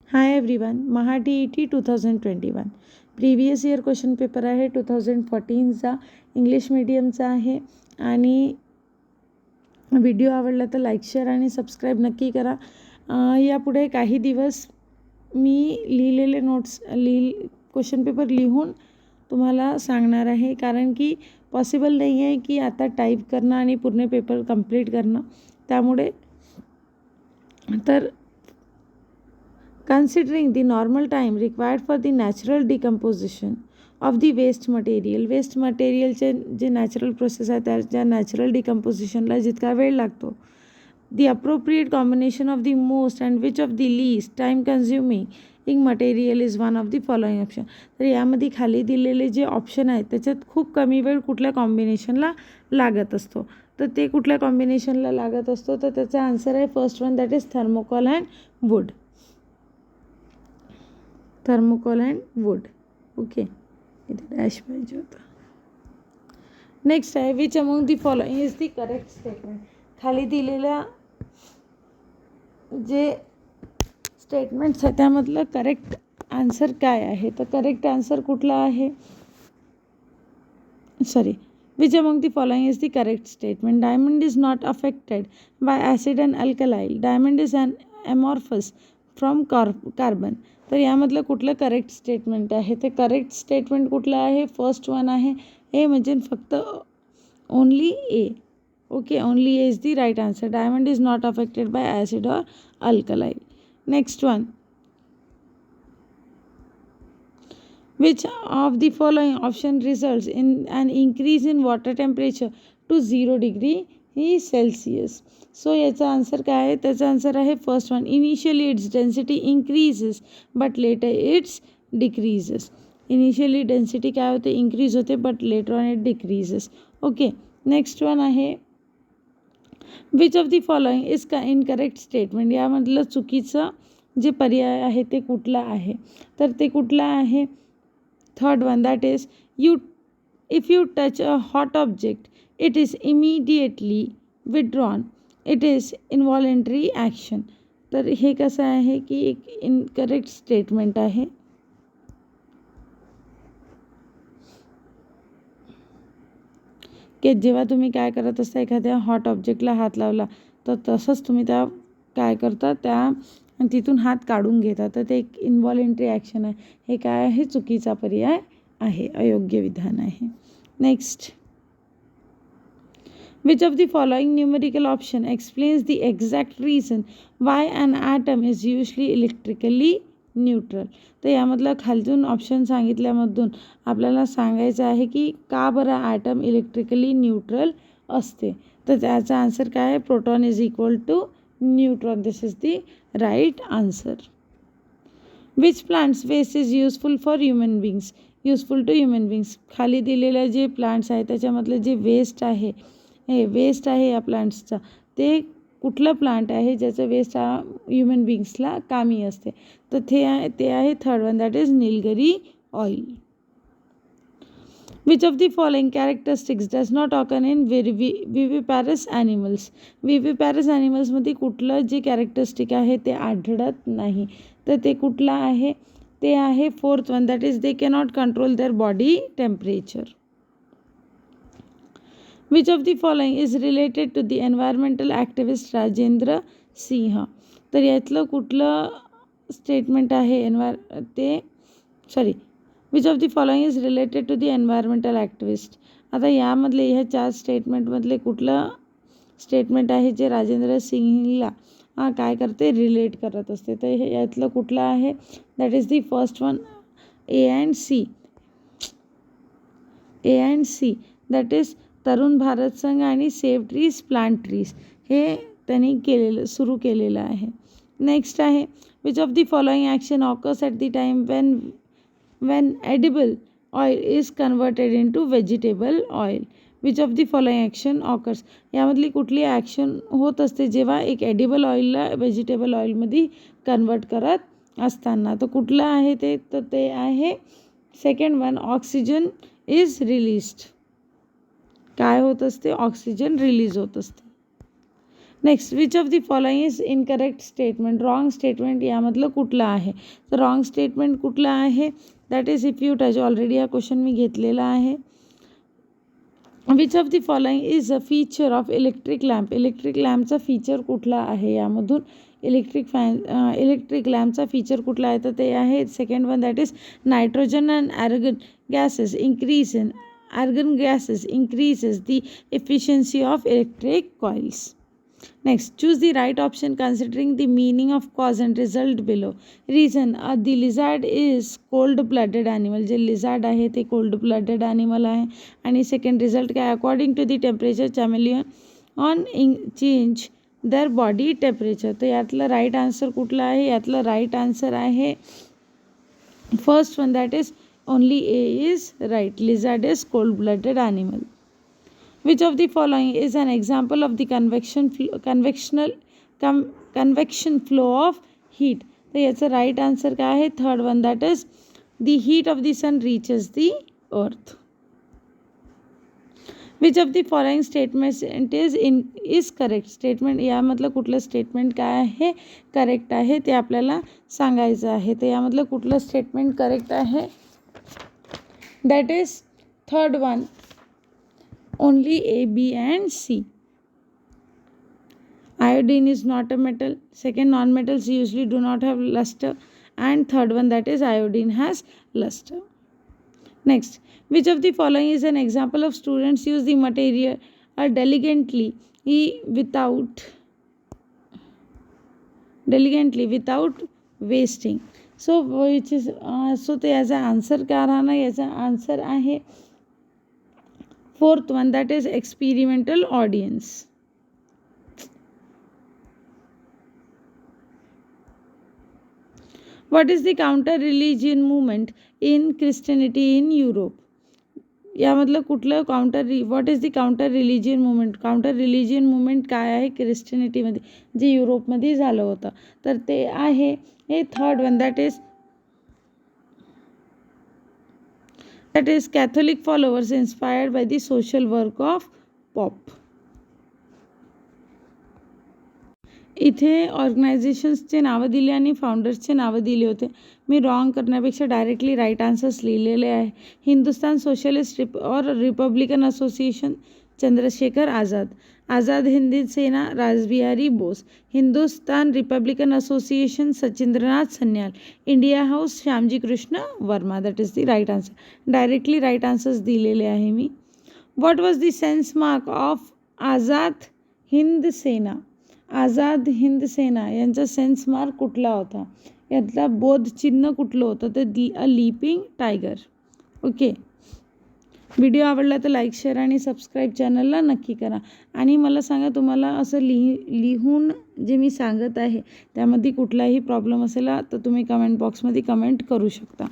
हाय everyone. Maha TET 2021 previous year question paper आहे 2014चा, English मीडियमचा आहे. आणि व्हिडिओ आवडला तर लाईक, शेअर आणि सबस्क्राईब नक्की करा. यापुढे काही दिवस मी लिहिलेले नोट्स क्वेश्चन पेपर लिहून तुम्हाला सांगणार आहे, कारण की पॉसिबल नाही आहे की आता टाईप करणं आणि पूर्ण पेपर कंप्लीट करणं. त्यामुळे तर considering the normal time required for the natural decomposition of the waste materialचे जे नॅचरल प्रोसेस आहे त्या नॅचरल डिकम्पोजिशनला जितका वेळ लागतो, the appropriate combination of the most and which of the least time consuming material is one of the following option. तर यामध्ये खाली दिलेले जे ऑप्शन आहेत त्याच्यात खूप कमी वेळ कुठल्या कॉम्बिनेशनला लागत असतो, तर ते कुठल्या कॉम्बिनेशनला लागत असतो, तर त्याचा आन्सर आहे first one, that is thermocol and wood. Thermocol and wood. Okay, इथे डॅश पाहिजे होता. नेक्स्ट आहे which among the following is the correct statement. खाली दिलेल्या जे स्टेटमेंट्स आहे त्यामधलं करेक्ट आन्सर काय आहे, तर करेक्ट आन्सर कुठला आहे, which among the following is the correct statement. Diamond is not affected by acid and alkali. Diamond is an amorphous from carbon. तर यामधलं कुठलं करेक्ट स्टेटमेंट आहे, ते करेक्ट स्टेटमेंट कुठलं आहे, फर्स्ट वन आहे ए, म्हणजे फक्त only A. Okay, only A is the right answer. Diamond is not affected by acid or alkali. Next one, which of the following option results in an increase in water temperature to 0 degree Celsius. So याचा answer काय आहे, त्याचा answer आहे first one, initially its density increases but later its decreases. Initially density काय होते, increase होते, but later on it decreases. Okay, next one आहे which of the following is का इनकरेक्ट स्टेटमेंट. यामधलं चुकीचं जे पर्याय आहे ते कुठला आहे, तर ते कुठला आहे, third one, that is if you touch a hot object it is immediately withdrawn, it is involuntary action. तर हे कसं आहे की एक इनकरेक्ट स्टेटमेंट आहे. की जेव्हा तुम्ही काय करत असता, एखाद्या हॉट ऑब्जेक्टला हात लावला तर तसंच तुम्ही त्या काय करता, त्या तिथून हात काढून घेता, तर ते एक इन्व्हॉलेंटरी ॲक्शन आहे. हे काय आहे, चुकीचा पर्याय आहे, अयोग्य विधान आहे. Next, which of the following numerical option explains the exact reason why an atom is usually electrically neutral. तर यामधलं खालतून ऑप्शन सांगितल्यामधून आपल्याला सांगायचं आहे की का बरं ॲटम इलेक्ट्रिकली न्यूट्रल असते, तर त्याचा आन्सर काय आहे, proton is equal to neutron. This is the right answer. Which plants waste is useful for human beings, useful to human beings. खाली दिलेल्या जे प्लांट्स आहे त्याच्यामधलं जे वेस्ट आहे, हे वेस्ट आहे या प्लांट्सचा, ते कुठलं प्लांट आहे ज्याचं वेस्ट हा ह्युमन बिंग्सला कामी असते, तर ते आहे third one, that is Nilgiri oil. Which of the following characteristics does not occur in viviparous animals. Viviparous ॲनिमल्समध्ये कुठलं जे कॅरेक्टरिस्टिक आहे ते आढळत नाही, तर ते कुठलं आहे, ते आहे fourth one, that is they cannot control their body temperature. Which of the following is related to the environmental activist Rajendra Singh. तर यातलं कुठलं स्टेटमेंट आहे, which of the following is related to the environmental activist. आता यामधले ह्या चार स्टेटमेंटमधले कुठलं statement आहे जे राजेंद्र सिंहला काय करते, रिलेट करत असते, तर हे यातलं कुठलं आहे, that is the first one, A and C, that is Tarun Bharat संघ आणि सेव्ह ट्रीज प्लांट ट्रीज, हे त्यांनी सुरू केलेलं आहे. नेक्स्ट आहे which of the following action occurs at the time when edible oil is converted into vegetable oil. Which of the following action occurs. यामधली कुठली ॲक्शन होत असते जेव्हा एक एडिबल ऑइलला व्हेजिटेबल ऑइलमध्ये कन्वर्ट करत असताना, तर कुठलं आहे ते, तर ते आहे second one, oxygen is released. काय होत असते, ऑक्सिजन रिलीज होत असते. Next, which of the following is incorrect statement. Wrong statement यामधलं कुठलं आहे. तर रॉंग स्टेटमेंट कुठलं आहे, that is if you touch. Already हा क्वेश्चन मी घेतलेला आहे. Which of the following is a feature of electric lamp. Electric लॅम्पचा फीचर कुठला आहे यामधून. इलेक्ट्रिक लॅम्पचा फीचर कुठला आहे, तर ते आहे second one, that is nitrogen and argon gases increases the efficiency of electric coils. Next, choose the right option considering the meaning of cause and result below. Reason, the lizard is cold blooded animal. जे lizard आहे ते cold blooded animal आहे. आणि second result काय, according to the temperature chameleon change their body temperature. तर यातलं right answer कुठला आहे, यातलं राईट आन्सर आहे first one, that is only A is right. Lizard is cold-blooded animal. Which of the following is an example of the convection flow of heat? तर याचं right answer काय आहे, third one, that is the heat of the sun reaches the earth. Which of the following statement is correct? Statement यामधलं कुठलं statement काय आहे, correct आहे ते आपल्याला सांगायचं आहे. तर यामधलं कुठलं स्टेटमेंट करेक्ट आहे, that is third one, only A, B and C. Iodine is not a metal. Second, non-metals usually do not have luster. And third one, that is iodine has luster. Next, which of the following is an example of students use the material diligently without wasting. So which is so तो याचा answer काय राहणार, याचा answer आहे fourth one, that is experimental audience. What is the counter religion movement in Christianity in Europe. यामधलं कुठलं what is the counter religion movement. Counter religion movement काय आहे ख्रिश्चनिटीमध्ये, जे युरोपमध्ये झालं होतं, तर ते आहे हे third one, that is Catholic followers inspired by the social work of pope. इथे ऑर्गनायझेशन्सचे नावं दिले आणि फाउंडर्सचे नावं दिले होते. मी रॉंग करण्यापेक्षा डायरेक्टली राईट आन्सर्स लिहिलेले आहे. हिंदुस्तान सोशलिस्ट और republican association Chandrashekhar Azad. Azad Hind Sena Rashbehari Bose. Hindustan republican association Sachindranath Sanyal. India house Shyamji Krishna Varma. That is the right answer. Directly right answers दिलेले आहे मी. What was the sense mark of Azad Hind Sena. Azad Hind Sena यांचा सेन्स मार्क कुठला होता, यातला बोध चिन्ह कुठलं होतं, तर अ लीपिंग टायगर. ओके, व्हिडिओ आवडला तर लाईक, शेअर आणि सबस्क्राईब चॅनलला नक्की करा. आणि मला सांगा, तुम्हाला असं लिहून जे मी सांगत आहे त्यामध्ये कुठलाही प्रॉब्लेम असेल तर तुम्ही कमेंट बॉक्समध्ये कमेंट करू शकता.